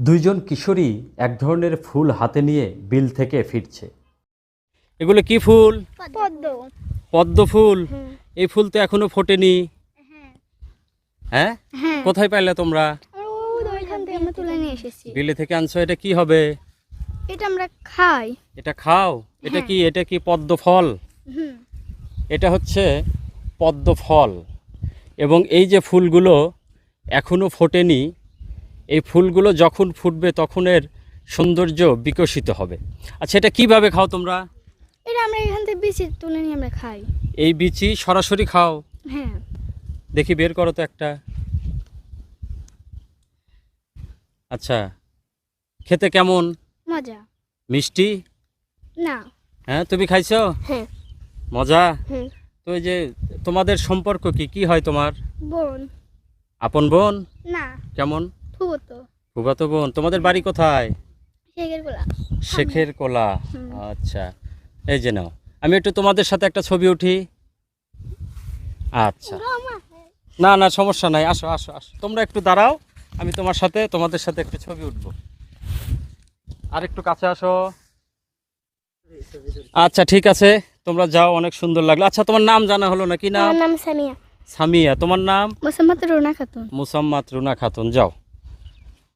দুইজন কিশোরী এক ধরনের ফুল হাতে নিয়ে বিল থেকে ফিরছে। এগুলো কি ফুল? পদ্ম। পদ্ম ফুল। এই ফুল তো এখনো ফোটেনি। হ্যাঁ, হ্যাঁ, কোথায় পাইলে তোমরা? ওইখান থেকে আমরা তুলে নিয়ে এসেছি। বিলে থেকে আনছো। এটা কি হবে? এটা আমরা খাই। এটা খাও? এটা কি? এটা কি পদ্ম ফল? হুম। এটা হচ্ছে পদ্ম ফল। এবং এই যে ফুলগুলো এখনো ফোটেনি, এই ফুলগুলো যখন ফুটবে তখন এর সৌন্দর্য বিকশিত হবে। আচ্ছা, এটা কিভাবে খাও তোমরা? এটা আমরা এখান থেকে বিচি তুলে নিয়ে আমরা খাই। এই বিচি সরাসরি খাও? হ্যাঁ। দেখি, বের করো তো একটা। আচ্ছা, খেতে কেমন? মজা। মিষ্টি? না। হ্যাঁ, তুমি খাইছো? হ্যাঁ। মজা? হুম। তো এই যে তোমাদের সম্পর্ক কি কি হয় তোমার? বোন। আপন বোন? না। কেমন? ফুবতো। ফুফাতো বোন। তোমাদের বাড়ি কোথায়? শেখের গোলা। শেখের কোলা। আচ্ছা, এই যে নাও, আমি একটু তোমাদের সাথে একটা ছবি উঠি। আচ্ছা, না না, সমস্যা নাই, আসো আসো আসো, তোমরা একটু দাঁড়াও, আমি তোমাদের সাথে একটু ছবি উঠবো। আর একটু কাছে আসো। আচ্ছা, ঠিক আছে, তোমরা যাও, অনেক সুন্দর লাগলো। আচ্ছা, তোমার নাম জানা হলো না, কি নাম? আমার নাম সামিয়া। সামিয়া। তোমার নাম? মোসাম্মদ রুনা খাতুন। মুসাম্মাত রুনা খাতুন। যাও।